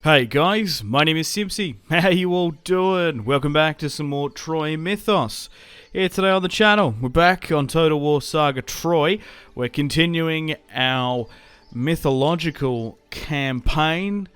Hey guys, my name is Simpzy. How you all doing? Welcome back to some more Troy Mythos. Here today on the channel, we're back on Total War Saga Troy. We're continuing our mythological campaign,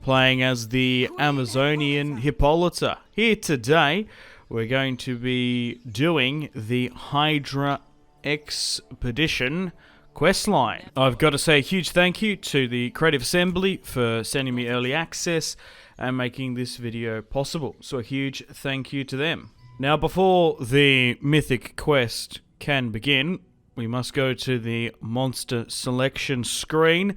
playing as the Amazonian Hippolyta. Here today, we're going to be doing the Hydra Expedition questline. I've got to say a huge thank you to the Creative Assembly for sending me early access and making this video possible. So a huge thank you to them. Now before the mythic quest can begin, we must go to the monster selection screen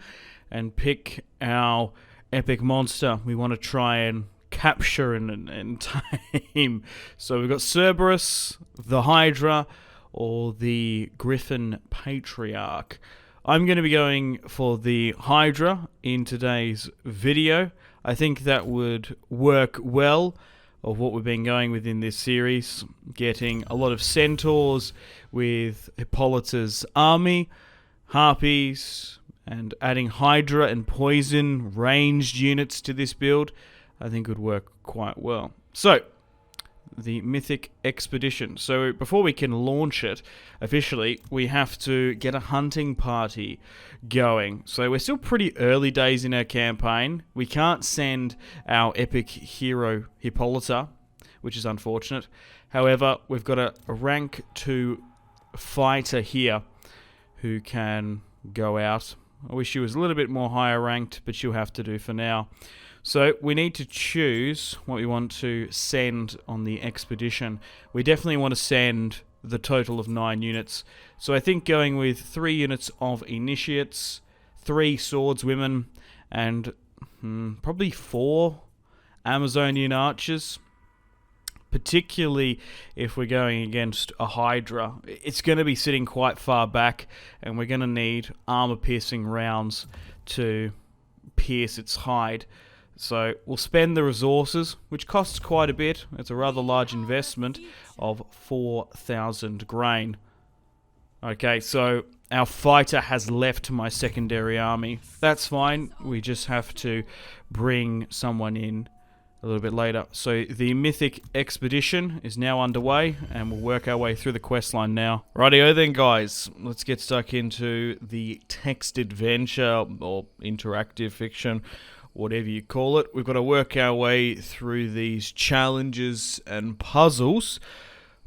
and pick our epic monster we want to try and capture and tame. So we've got Cerberus, the Hydra, or the Griffin Patriarch. I'm going to be going for the Hydra in today's video. I think that would work well of what we've been going with in this series, getting a lot of centaurs with Hippolyta's army, harpies, and adding Hydra and poison ranged units to this build. I think would work quite well. So, the Mythic Expedition. So before we can launch it officially, we have to get a hunting party going. So we're still pretty early days in our campaign. We can't send our epic hero Hippolyta, which is unfortunate. However, we've got a rank 2 fighter here who can go out. I wish she was a little bit more higher ranked, but she'll have to do for now. So we need to choose what we want to send on the expedition. We definitely want to send the total of 9 units. So I think going with 3 units of initiates, 3 swordswomen, and probably 4 Amazonian archers. Particularly if we're going against a Hydra. It's going to be sitting quite far back, and we're going to need armor-piercing rounds to pierce its hide. So we'll spend the resources, which costs quite a bit. It's a rather large investment of 4,000 grain. Okay, so our fighter has left my secondary army. That's fine. We just have to bring someone in a little bit later. So the Mythic Expedition is now underway, and we'll work our way through the questline now. Rightio then, guys. Let's get stuck into the text adventure, or interactive fiction, whatever you call it. We've got to work our way through these challenges and puzzles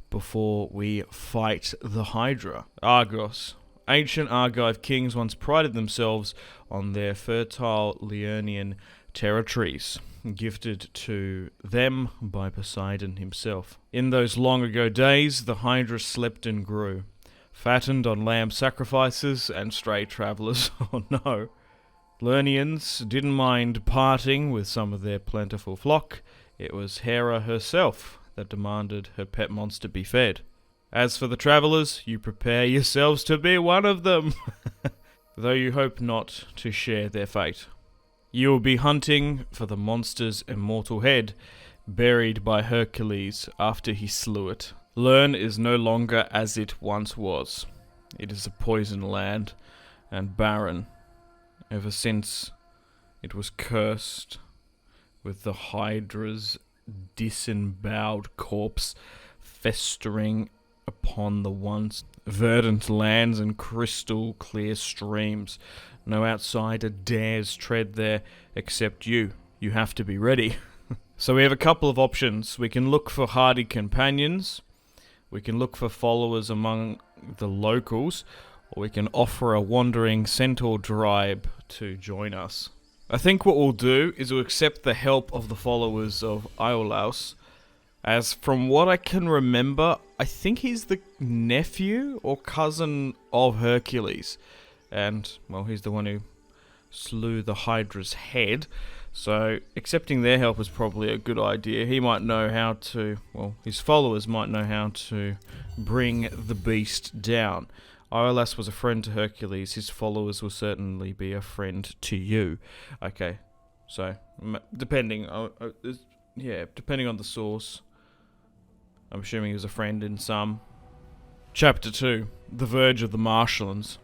before we fight the Hydra. Argos. Ancient Argive kings once prided themselves on their fertile Lernean territories, gifted to them by Poseidon himself. In those long ago days, the Hydra slept and grew, fattened on lamb sacrifices and stray travellers. Oh no. Lerneans didn't mind parting with some of their plentiful flock. It was Hera herself that demanded her pet monster be fed. As for the travellers, you prepare yourselves to be one of them, though you hope not to share their fate. You will be hunting for the monster's immortal head, buried by Hercules after he slew it. Lern is no longer as it once was. It is a poison land and barren, ever since it was cursed with the Hydra's disemboweled corpse festering upon the once verdant lands and crystal clear streams. No outsider dares tread there except you. You have to be ready. So we have a couple of options. We can look for hardy companions, we can look for followers among the locals, or we can offer a wandering centaur tribe to join us. I think what we'll do is we'll accept the help of the followers of Iolaus, as from what I can remember, I think he's the nephew or cousin of Hercules. And, well, he's the one who slew the Hydra's head. So, accepting their help is probably a good idea. He might know how to, well, his followers might know how to bring the beast down. Iolaus was a friend to Hercules. His followers will certainly be a friend to you. Okay, so depending on the source, I'm assuming he was a friend in some. Chapter 2: The Verge of the Marshlands.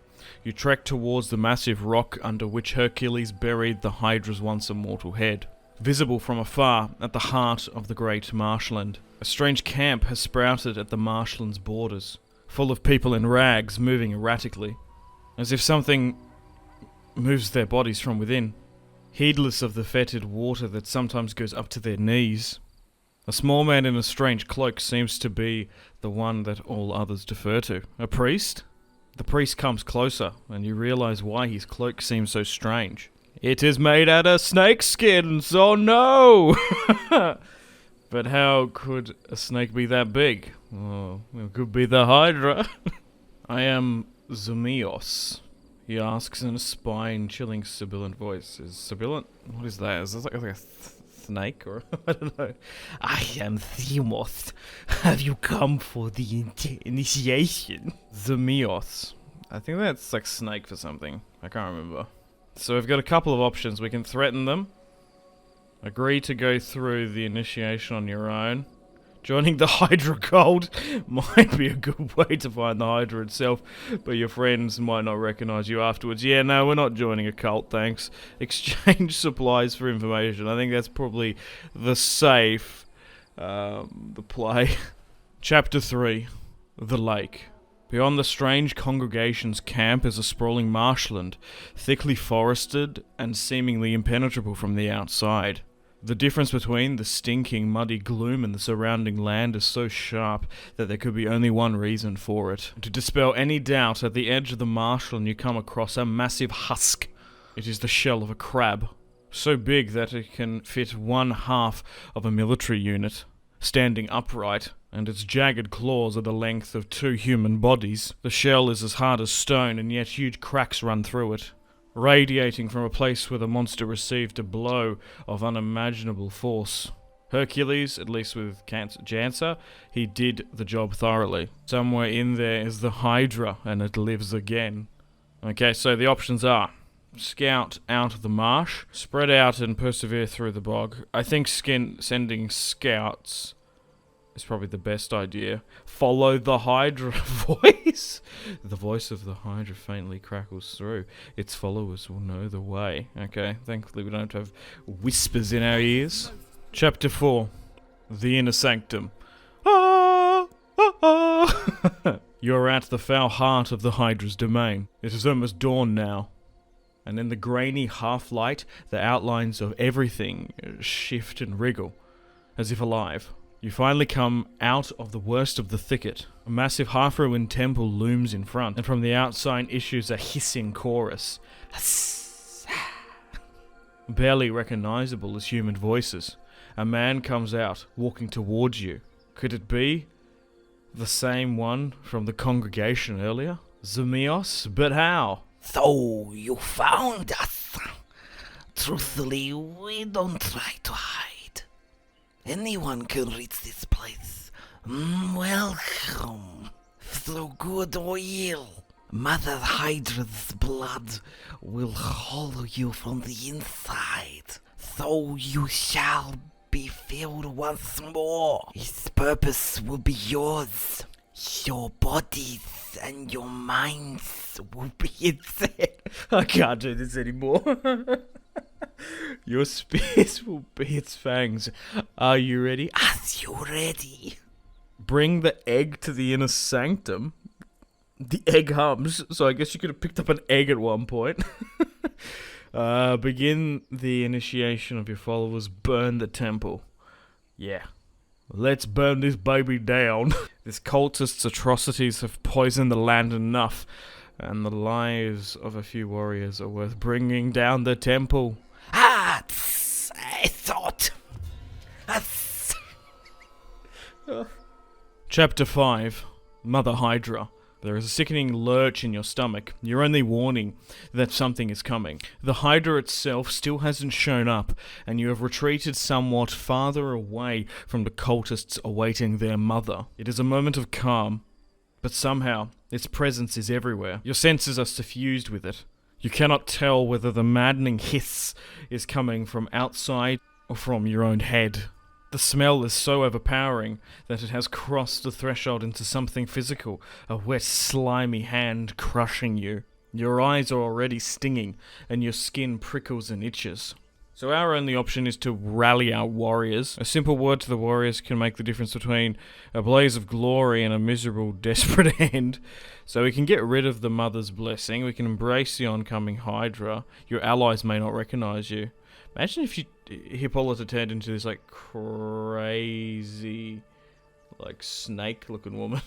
You trek towards the massive rock under which Hercules buried the Hydra's once immortal head. visible from afar at the heart of the great marshland. A strange camp has sprouted at the marshland's borders, full of people in rags moving erratically, as if something moves their bodies from within, heedless of the fetid water that sometimes goes up to their knees. A small man in a strange cloak seems to be the one that all others defer to. A priest? The priest comes closer, and you realize why his cloak seems so strange. It is made out of snake skins, oh no! But how could a snake be that big? Oh, it could be the Hydra. I am Zeus, he asks in a spine-chilling sibilant voice. Is sibilant? What is that? Is this like a snake or I don't know? I am Zeus. Have you come for the initiation? Zeus. I think that's like snake for something. I can't remember. So we've got a couple of options. We can threaten them, agree to go through the initiation on your own. Joining the Hydra cult might be a good way to find the Hydra itself, but your friends might not recognize you afterwards. Yeah, no, we're not joining a cult, thanks. Exchange supplies for information. I think that's probably the safe, the play. Chapter 3, The Lake. Beyond the strange congregation's camp is a sprawling marshland, thickly forested and seemingly impenetrable from the outside. The difference between the stinking, muddy gloom and the surrounding land is so sharp that there could be only one reason for it. To dispel any doubt, at the edge of the marshland you come across a massive husk. It is the shell of a crab, so big that it can fit one half of a military unit, standing upright, and its jagged claws are the length of 2 human bodies. The shell is as hard as stone, and yet huge cracks run through it, radiating from a place where the monster received a blow of unimaginable force. Hercules, at least with Jansa, he did the job thoroughly. Somewhere in there is the Hydra, and it lives again. Okay, so the options are scout out of the marsh, spread out and persevere through the bog. I think sending scouts is probably the best idea. Follow the Hydra voice. The voice of the Hydra faintly crackles through. Its followers will know the way. Okay, thankfully we don't have to have whispers in our ears. Chapter 4, The Inner Sanctum. You're at the foul heart of the Hydra's domain. It is almost dawn now, and in the grainy half-light, the outlines of everything shift and wriggle, as if alive. You finally come out of the worst of the thicket. A massive half-ruined temple looms in front, and from the outside issues a hissing chorus. Barely recognizable as human voices. A man comes out, walking towards you. Could it be the same one from the congregation earlier? Zeus? But how? So, you found us. Truthfully, we don't try to hide. Anyone can reach this place. Welcome. Through good or ill, Mother Hydra's blood will hollow you from the inside. So you shall be filled once more. His purpose will be yours. Your bodies and your minds will be its. I can't do this anymore. Your spears will be its fangs. Are you ready? Are you ready? Bring the egg to the inner sanctum. The egg hums, so I guess you could have picked up an egg at one point. Begin the initiation of your followers. Burn the temple. Yeah. Let's burn this baby down. This cultist's atrocities have poisoned the land enough, and the lives of a few warriors are worth bringing down the temple. I thought. Chapter 5, Mother Hydra. There is a sickening lurch in your stomach, your only warning that something is coming. The Hydra itself still hasn't shown up, and you have retreated somewhat farther away from the cultists awaiting their mother. It is a moment of calm, but somehow its presence is everywhere. Your senses are suffused with it. You cannot tell whether the maddening hiss is coming from outside or from your own head. The smell is so overpowering that it has crossed the threshold into something physical, a wet, slimy hand crushing you. Your eyes are already stinging, and your skin prickles and itches. So our only option is to rally our warriors. A simple word to the warriors can make the difference between a blaze of glory and a miserable, desperate end. So we can get rid of the Mother's Blessing. We can embrace the oncoming Hydra. Your allies may not recognize you. Imagine if Hippolyta turned into this like crazy, like snake-looking woman.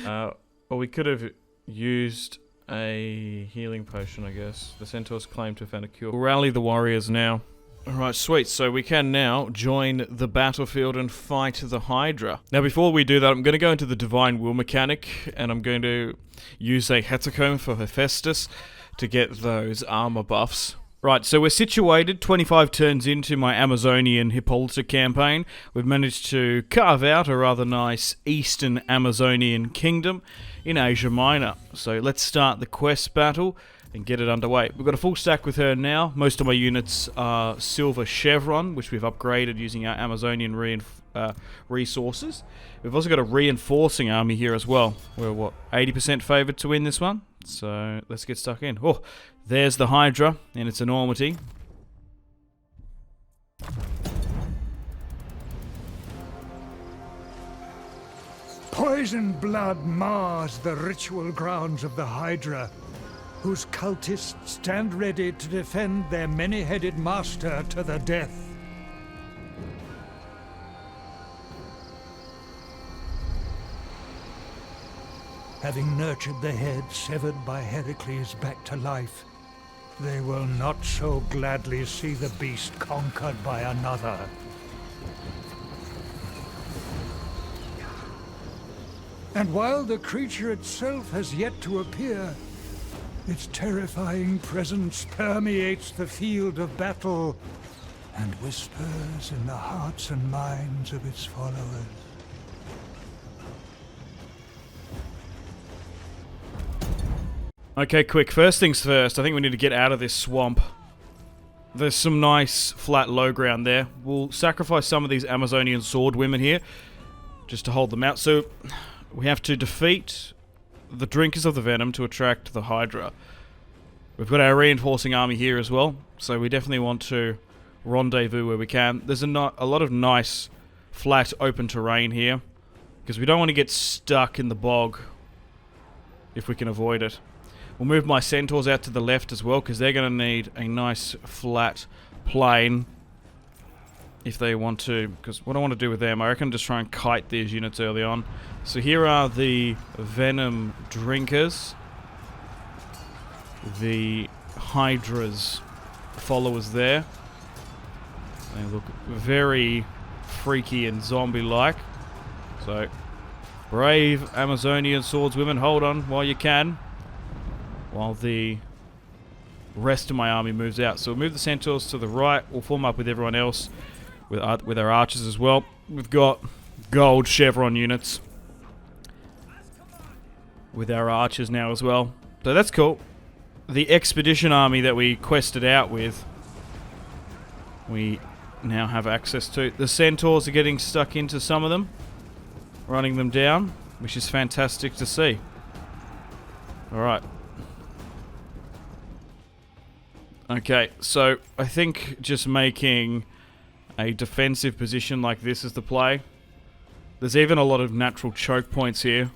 Or we could have used a healing potion, I guess. The centaurs claim to have found a cure. We'll rally the warriors now. Alright, sweet. So we can now join the battlefield and fight the Hydra. Now before we do that, I'm going to go into the Divine Will mechanic, and I'm going to use a Hecatomb for Hephaestus to get those armor buffs. Right, so we're situated 25 turns into my Amazonian Hippolyta campaign. We've managed to carve out a rather nice Eastern Amazonian kingdom in Asia Minor. So let's start the quest battle and get it underway. We've got a full stack with her now. Most of my units are Silver Chevron, which we've upgraded using our Amazonian resources. We've also got a reinforcing army here as well. We're, what, 80% favoured to win this one? So let's get stuck in. Oh, there's the Hydra in its enormity. Poisoned blood mars the ritual grounds of the Hydra, whose cultists stand ready to defend their many-headed master to the death. Having nurtured the head severed by Heracles back to life, they will not so gladly see the beast conquered by another. And while the creature itself has yet to appear, its terrifying presence permeates the field of battle and whispers in the hearts and minds of its followers. Okay, quick. First things first, I think we need to get out of this swamp. There's some nice flat low ground there. We'll sacrifice some of these Amazonian sword women here just to hold them out. So we have to defeat the drinkers of the venom to attract the Hydra. We've got our reinforcing army here as well, so we definitely want to rendezvous where we can. There's a lot of nice flat open terrain here because we don't want to get stuck in the bog if we can avoid it. We'll move my centaurs out to the left as well because they're going to need a nice flat plain if they want to, because what I want to do with them, I reckon just try and kite these units early on. So here are the venom drinkers, the Hydra's followers there. They look very freaky and zombie-like. So, brave Amazonian swordswomen, hold on while you can, while the rest of my army moves out. So we'll move the centaurs to the right. We'll form up with everyone else, with our archers as well. We've got gold chevron units with our archers now as well. So that's cool. The expedition army that we quested out with, we now have access to. The centaurs are getting stuck into some of them, running them down, which is fantastic to see. Alright. Okay, so I think just making a defensive position like this is the play. There's even a lot of natural choke points here,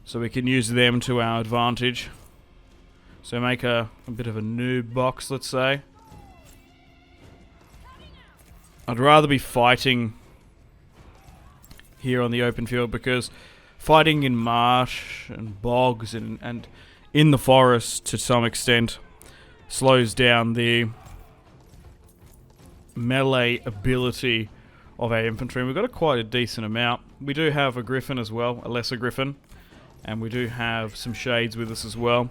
so we can use them to our advantage. So make a bit of a noob box, let's say. I'd rather be fighting here on the open field, because fighting in marsh and bogs and in the forest to some extent slows down the melee ability of our infantry. We've got quite a decent amount. We do have a griffin as well, a lesser griffin, and we do have some shades with us as well.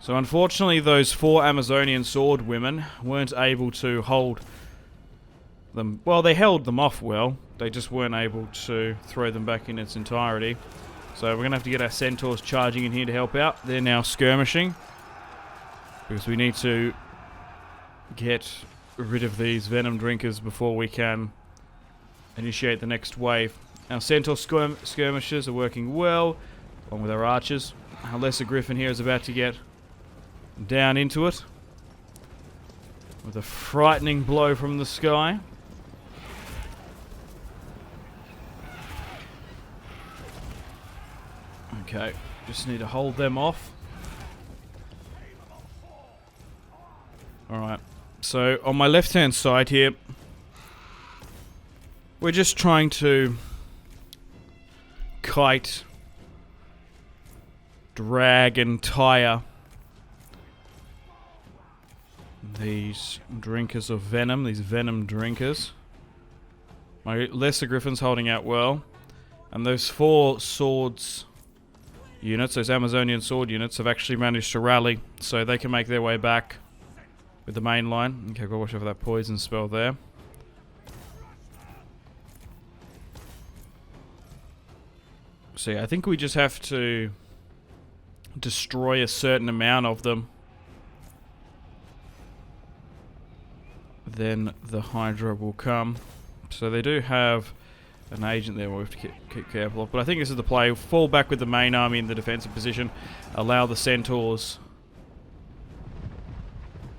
So unfortunately those 4 Amazonian sword women weren't able to hold them. Well, they held them off well, they just weren't able to throw them back in its entirety. So we're going to have to get our centaurs charging in here to help out. They're now skirmishing, because we need to get rid of these venom drinkers before we can initiate the next wave. Our centaur skirmishers are working well, along with our archers. Our lesser griffin here is about to get down into it. with a frightening blow from the sky. Okay, just need to hold them off. Alright, so on my left hand side here, we're just trying to kite, drag and tire these drinkers of venom, these venom drinkers. My lesser griffin's holding out well, and those 4 swords units, those Amazonian sword units, have actually managed to rally, so they can make their way back with the main line. Okay, go watch over that poison spell there. So yeah, I think we just have to destroy a certain amount of them. Then the Hydra will come. So they do have an agent there we have to keep careful of. But I think this is the play. Fall back with the main army in the defensive position. Allow the centaurs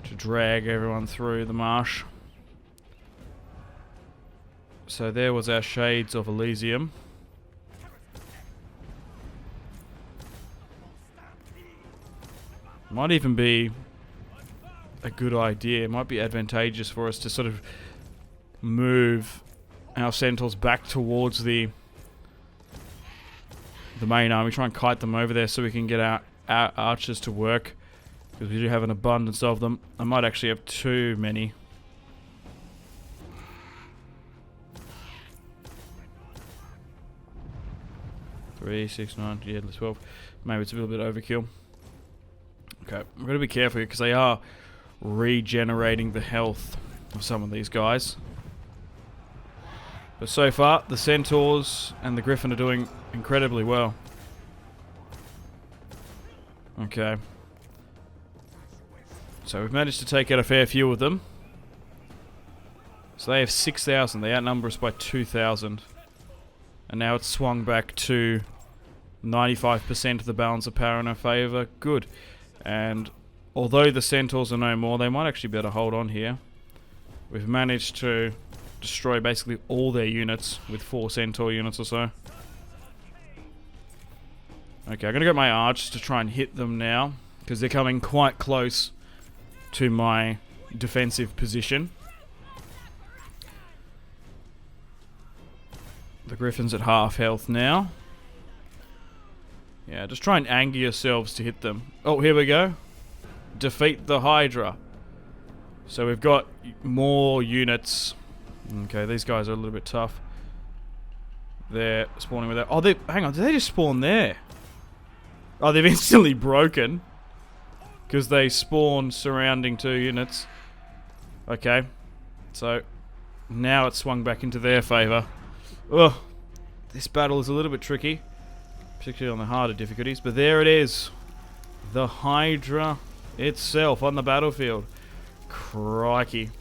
to drag everyone through the marsh. So there was our Shades of Elysium. Might even be a good idea. It might be advantageous for us to sort of move our centaurs back towards the main army. Try and kite them over there so we can get our archers to work, because we do have an abundance of them. I might actually have too many. Three, 6, 9, yeah, 12. Maybe it's a little bit overkill. Okay, I'm going to be careful here because they are regenerating the health of some of these guys. But so far, the centaurs and the griffin are doing incredibly well. Okay. So we've managed to take out a fair few of them. So they have 6,000. They outnumber us by 2,000. And now it's swung back to 95% of the balance of power in our favour. Good. And although the centaurs are no more, they might actually be able to hold on here. We've managed to destroy basically all their units with 4 centaur units or so. Okay, I'm going to get my archers to try and hit them now, because they're coming quite close to my defensive position. The griffin's at half health now. Yeah, just try and anger yourselves to hit them. Oh, here we go. Defeat the Hydra. So we've got more units. Okay, these guys are a little bit tough. They're spawning with that. Oh, hang on, did they just spawn there? Oh, they've instantly broken, because they spawn surrounding 2 units. Okay, so now it's swung back into their favour. Ugh, this battle is a little bit tricky, particularly on the harder difficulties, but there it is. The Hydra itself on the battlefield. Crikey.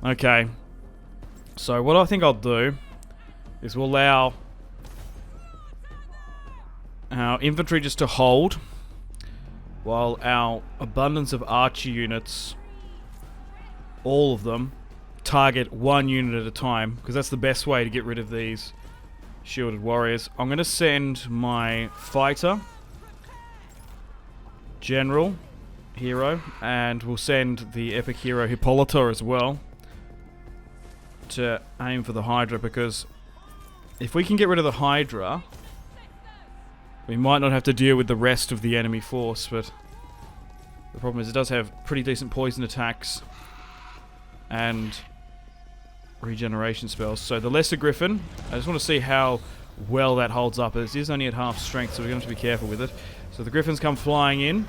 Okay, so what I think I'll do is we'll allow our infantry just to hold, while our abundance of archer units, all of them, target 1 unit at a time, because that's the best way to get rid of these shielded warriors. I'm going to send my fighter, general, hero, and we'll send the epic hero Hippolyta as well to aim for the Hydra, because if we can get rid of the Hydra, we might not have to deal with the rest of the enemy force. But the problem is it does have pretty decent poison attacks and regeneration spells. So the lesser griffin, I just want to see how well that holds up. It is only at half strength, so we're going to have to be careful with it. So the griffins come flying in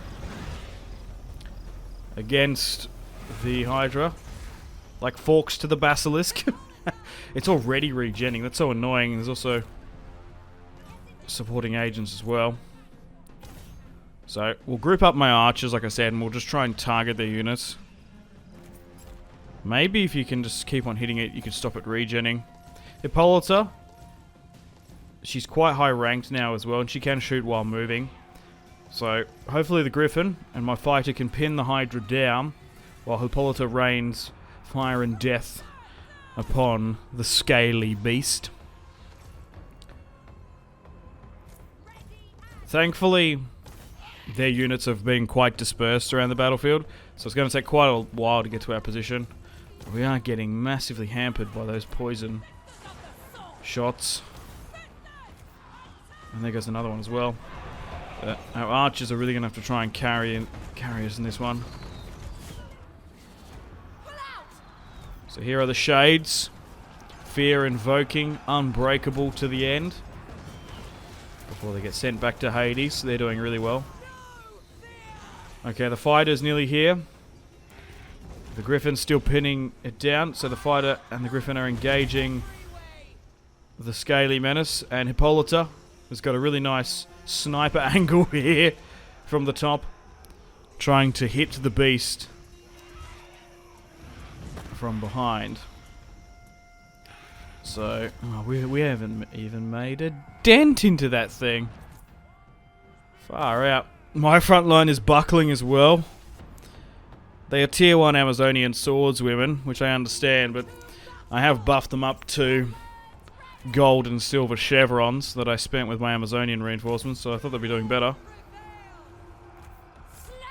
against the Hydra, like forks to the basilisk. It's already regenning. That's so annoying. There's also supporting agents as well. So we'll group up my archers, like I said, and we'll just try and target their units. Maybe if you can just keep on hitting it, you can stop it regenning. Hippolyta, she's quite high ranked now as well, and she can shoot while moving. So, hopefully the Griffin and my fighter can pin the Hydra down while Hippolyta rains fire and death upon the scaly beast. Thankfully, their units have been quite dispersed around the battlefield, so it's going to take quite a while to get to our position. We are getting massively hampered by those poison shots. And there goes another one as well. Our archers are really going to have to try and carry us in this one. So here are the shades. Fear invoking, unbreakable to the end. Before they get sent back to Hades. They're doing really well. Okay, the fighter's nearly here. The Griffin's still pinning it down, so the fighter and the Griffin are engaging the scaly menace, and Hippolyta has got a really nice sniper angle here from the top, trying to hit the beast from behind. So, we haven't even made a dent into that thing. Far out. My front line is buckling as well. They are tier 1 Amazonian swordswomen, which I understand, but I have buffed them up to gold and silver chevrons that I spent with my Amazonian reinforcements, so I thought they'd be doing better.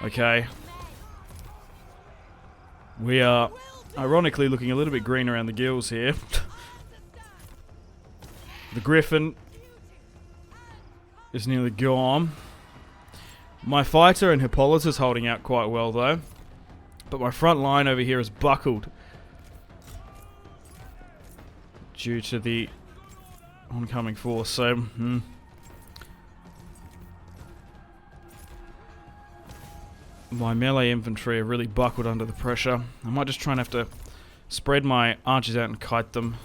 Okay. We are ironically looking a little bit green around the gills here. The Griffin is nearly gone. My fighter and Hippolyta's holding out quite well though. But my front line over here is buckled due to the oncoming force, so my melee infantry are really buckled under the pressure. I might just try and have to spread my archers out and kite them.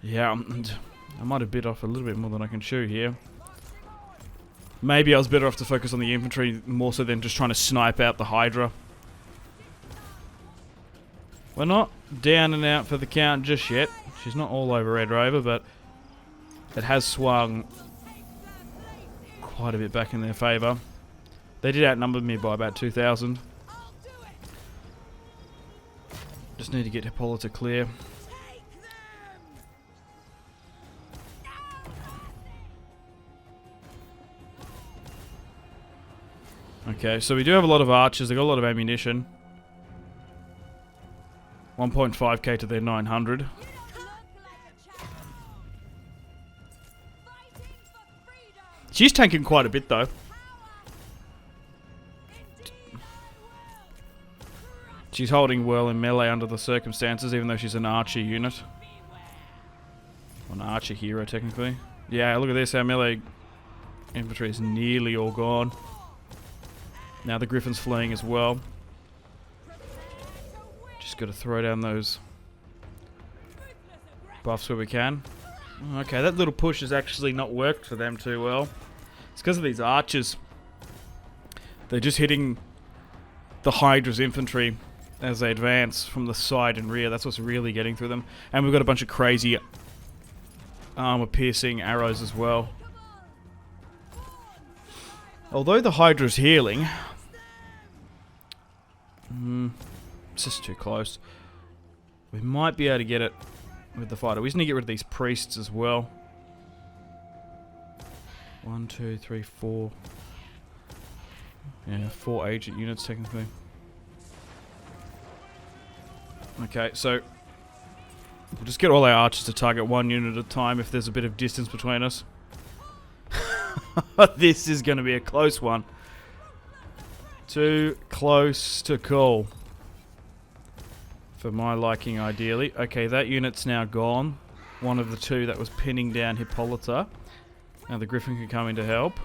Yeah, and I might have bit off a little bit more than I can chew here. Maybe I was better off to focus on the infantry more so than just trying to snipe out the Hydra. We're not down and out for the count just yet. She's not all over Red Rover, but it has swung quite a bit back in their favour. They did outnumber me by about 2,000. Just need to get Hippolyta clear. Okay, so we do have a lot of archers. They got a lot of ammunition. 1.5k to their 900. She's tanking quite a bit though. She's holding well in melee under the circumstances, even though she's an archer unit. Or an archer hero, technically. Yeah, look at this. Our melee infantry is nearly all gone. Now the Griffin's fleeing as well. Just got to throw down those buffs where we can. Okay, that little push has actually not worked for them too well. It's because of these archers. They're just hitting the Hydra's infantry as they advance from the side and rear. That's what's really getting through them. And we've got a bunch of crazy armor-piercing arrows as well. Although the Hydra's healing... it's just too close. We might be able to get it with the fighter. We just need to get rid of these priests as well. 1, 2, 3, 4. Yeah, 4 agent units technically. Okay, so we'll just get all our archers to target 1 unit at a time if there's a bit of distance between us. This is going to be a close one. Too close to call. For my liking, ideally. Okay, that unit's now gone. One of the two that was pinning down Hippolyta. Now the Griffin can come in to help.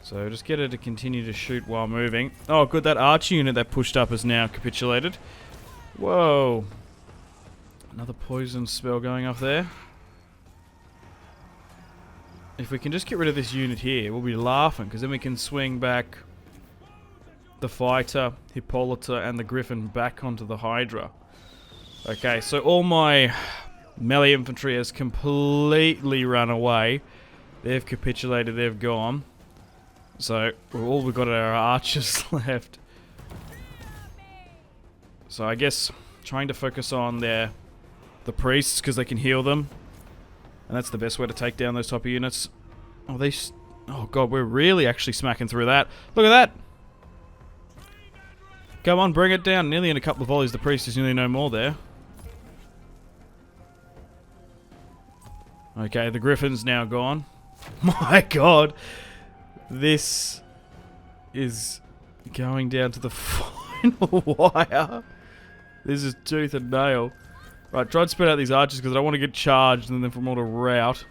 So just get her to continue to shoot while moving. Oh, good, that archer unit that pushed up has now capitulated. Whoa. Another poison spell going off there. If we can just get rid of this unit here, we'll be laughing, because then we can swing back the fighter, Hippolyta, and the Griffin back onto the Hydra. Okay, so all my Melee infantry has completely run away. They've capitulated, they've gone. So, all we've got are our archers left. So I guess trying to focus on the priests, because they can heal them. And that's the best way to take down those type of units. Oh, oh god, we're really actually smacking through that. Look at that! Come on, bring it down. Nearly in a couple of volleys, the priest is nearly no more there. Okay, the Griffin's now gone. My god! This is going down to the final wire. This is tooth and nail. Right, try and spread out these archers because I don't want to get charged and then from all to rout.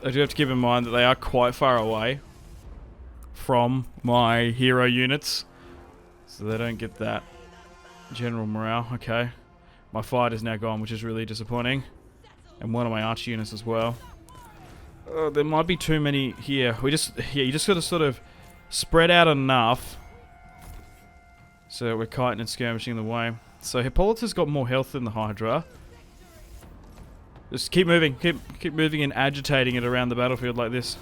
I do have to keep in mind that they are quite far away from my hero units. So they don't get that general morale. Okay. My fight is now gone, which is really disappointing. And one of my archer units as well. There might be too many here. You just got to sort of spread out enough so that we're kiting and skirmishing the way. So Hippolyta's got more health than the Hydra. Just keep moving, keep moving and agitating it around the battlefield like this.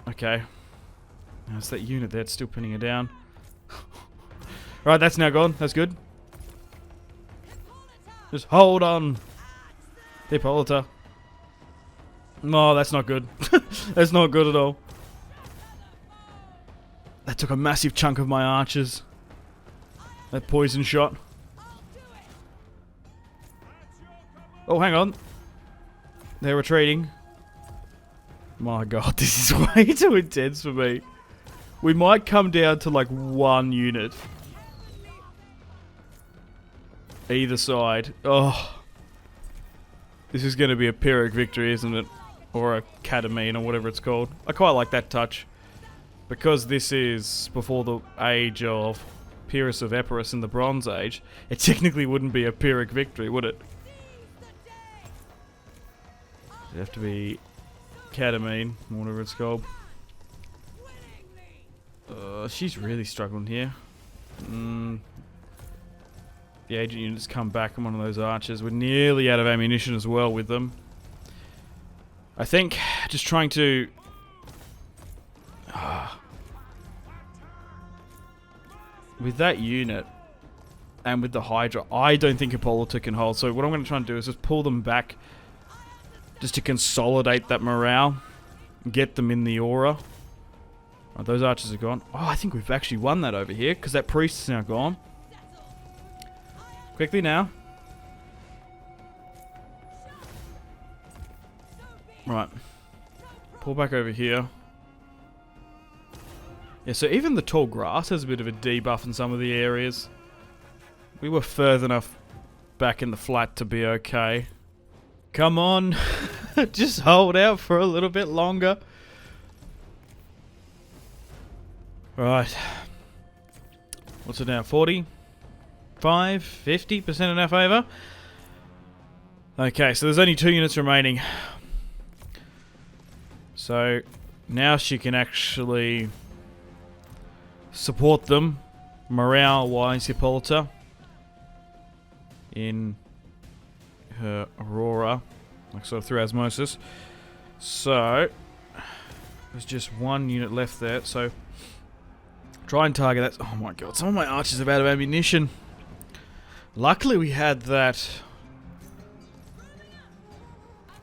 Okay. Now it's that unit there, it's still pinning her down. Right, that's now gone. That's good. Just hold on. Hippolyta. No, that's not good. That's not good at all. That took a massive chunk of my archers. That poison shot. Oh, hang on. They're retreating. My god, this is way too intense for me. We might come down to like one unit. Either side. Oh. This is going to be a Pyrrhic victory, isn't it? Or a Catamine, or whatever it's called. I quite like that touch. Because this is before the age of Pyrrhus of Epirus in the Bronze Age, it technically wouldn't be a Pyrrhic victory, would it? It'd have to be Catamine, whatever it's called. She's really struggling here. The agent units come back on one of those archers. We're nearly out of ammunition as well with them. I think just trying to... with that unit and with the Hydra, I don't think Hippolyta can hold. So what I'm going to try and do is just pull them back just to consolidate that morale. Get them in the aura. Right, those archers are gone. Oh, I think we've actually won that over here because that priest is now gone. Quickly now. Right. Pull back over here. Yeah, so even the tall grass has a bit of a debuff in some of the areas. We were further enough back in the flat to be okay. Come on. Just hold out for a little bit longer. Right. What's it now? 40? 50% in our favour. Okay, so there's only 2 units remaining. So now she can actually support them morale-wise, Hippolyta, in her aurora, like sort of through osmosis. So there's just 1 unit left there. So try and target that. Oh my god, some of my archers are out of ammunition. Luckily we had that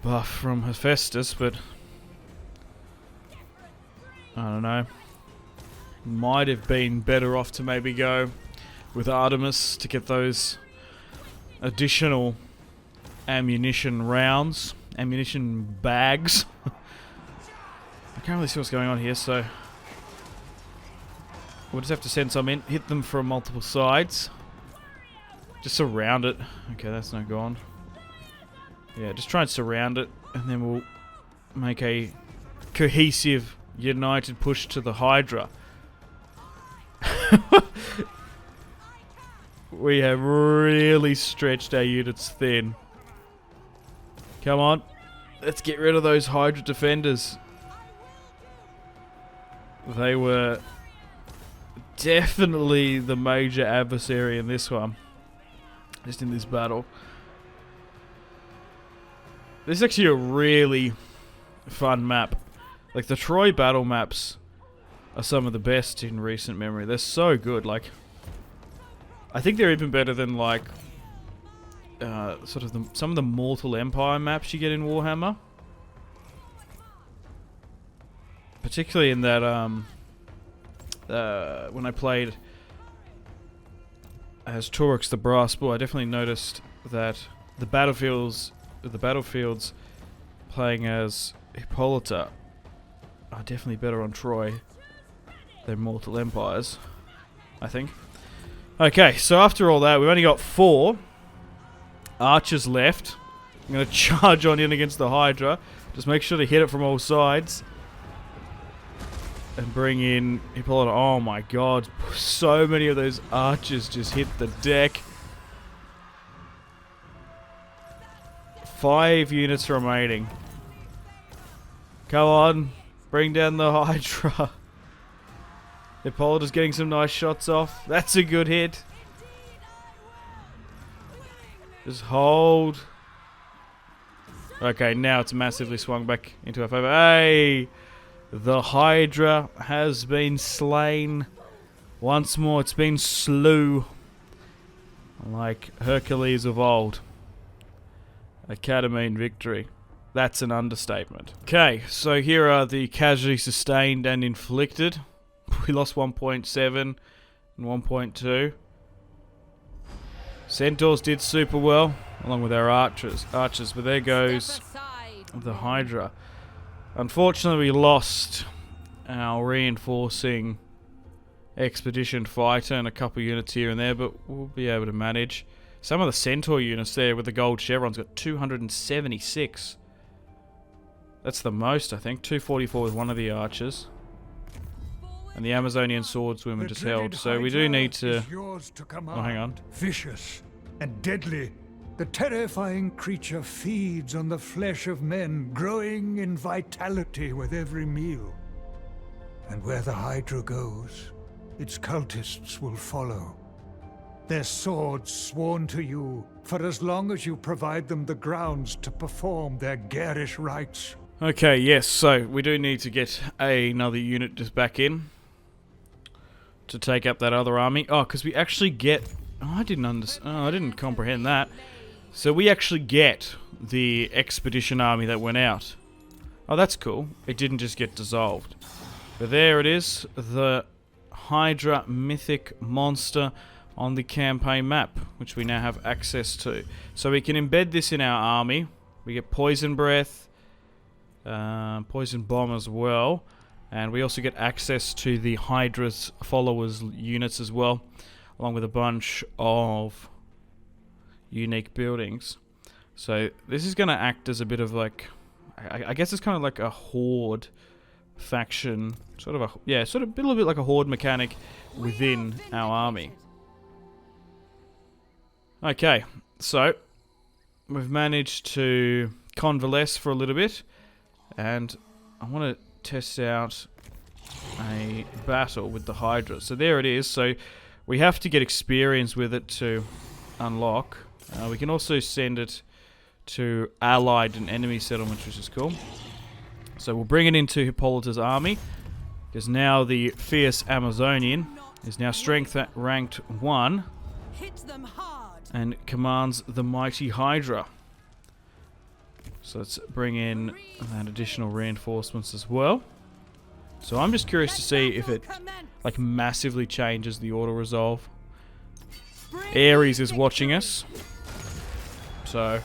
buff from Hephaestus, but I don't know. Might have been better off to maybe go with Artemis to get those additional ammunition rounds, ammunition bags. I can't really see what's going on here, so we'll just have to send some in, hit them from multiple sides. Just surround it. Okay, that's not gone. Yeah, just try and surround it, and then we'll make a cohesive, united push to the Hydra. We have really stretched our units thin. Come on. Let's get rid of those Hydra defenders. They were definitely the major adversary in this one. just in this battle. This is actually a really fun map. Like, the Troy battle maps are some of the best in recent memory. They're so good. Like, I think they're even better than, like, sort of some of the Mortal Empire maps you get in Warhammer. Particularly in that, when I played as Torix the Brass Bull, I definitely noticed that the battlefields playing as Hippolyta are definitely better on Troy than Mortal Empires, I think. Okay, so after all that, we've only got 4 archers left. I'm going to charge on in against the Hydra. Just make sure to hit it from all sides. And bring in Hippolyta. Oh my god, so many of those archers just hit the deck. 5 units remaining. Come on, bring down the Hydra. Hippolyta's getting some nice shots off. That's a good hit. Just hold. Okay, now it's massively swung back into our favor. Hey! The Hydra has been slain. Once more, it's been slew. Like Hercules of old. A Catamine victory. That's an understatement. Okay, so here are the casualties sustained and inflicted. We lost 1.7 and 1.2. Centaurs did super well, along with our archers. But there goes the Hydra. Unfortunately, we lost our reinforcing expedition fighter and a couple units here and there, but we'll be able to manage. Some of the Centaur units there with the gold chevrons got 276. That's the most, I think. 244 with one of the archers. And the Amazonian swordswomen just held. So we do need to... Oh, hang on. Vicious and deadly. The terrifying creature feeds on the flesh of men, growing in vitality with every meal. And where the Hydra goes, its cultists will follow. Their swords sworn to you for as long as you provide them the grounds to perform their garish rites. Okay, yes, so we do need to get another unit just back in to take up that other army. Oh, because we actually get... Oh, I didn't comprehend that. So we actually get the expedition army that went out. Oh, that's cool. It didn't just get dissolved. But there it is, the Hydra mythic monster on the campaign map, which we now have access to. So we can embed this in our army. We get poison breath, poison bomb as well. And we also get access to the Hydra's followers units as well, along with a bunch of unique buildings. So this is going to act as a bit of like, I guess it's kind of like a horde faction, sort of a little bit like a horde mechanic within our army. Okay, so we've managed to convalesce for a little bit, and I want to test out a battle with the Hydra. So there it is. So we have to get experience with it to unlock. We can also send it to allied and enemy settlements, which is cool. So we'll bring it into Hippolyta's army, because now the fierce Amazonian is now strength ranked 1 and commands the mighty Hydra. So let's bring in that additional reinforcements as well. So I'm just curious to see if it like massively changes the auto resolve. Ares is watching us. So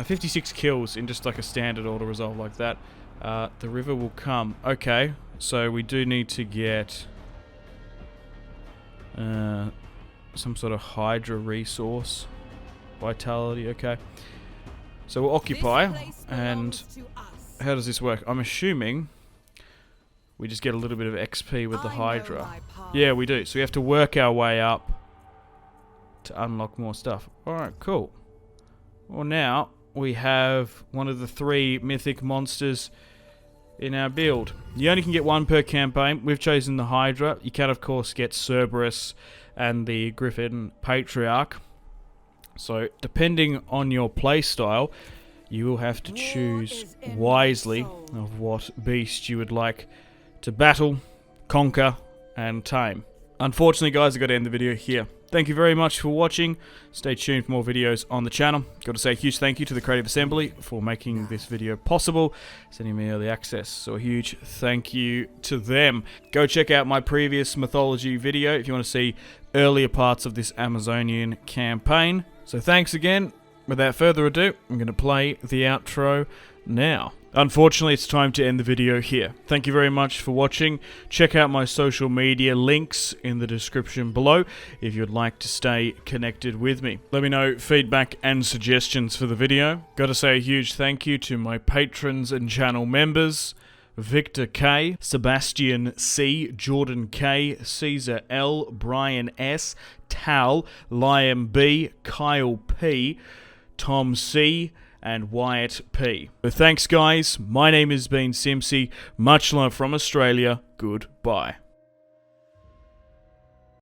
56 kills in just like a standard auto resolve like that. The river will come. Okay, so we do need to get some sort of Hydra resource. Vitality, okay. So we'll occupy, and how does this work? I'm assuming we just get a little bit of XP with the Hydra. Yeah, we do. So we have to work our way up to unlock more stuff. Alright, cool. Well, now we have one of the 3 mythic monsters in our build. You only can get 1 per campaign. We've chosen the Hydra. You can, of course, get Cerberus and the Griffin Patriarch. So depending on your playstyle, you will have to choose wisely of what beast you would like to battle, conquer, and tame. Unfortunately, guys, I've got to end the video here. Thank you very much for watching. Stay tuned for more videos on the channel. Got to say a huge thank you to the Creative Assembly for making this video possible, sending me early access. So a huge thank you to them. Go check out my previous mythology video if you want to see earlier parts of this Amazonian campaign. So thanks again. Without further ado, I'm going to play the outro now. Unfortunately, it's time to end the video here. Thank you very much for watching. Check out my social media links in the description below if you'd like to stay connected with me. Let me know feedback and suggestions for the video. Got to say a huge thank you to my patrons and channel members: Victor K, Sebastian C, Jordan K, Caesar L, Brian S, Tal, Liam B, Kyle P, Tom C, and Wyatt P. So thanks, guys. My name has been Simpzy. Much love from Australia. Goodbye.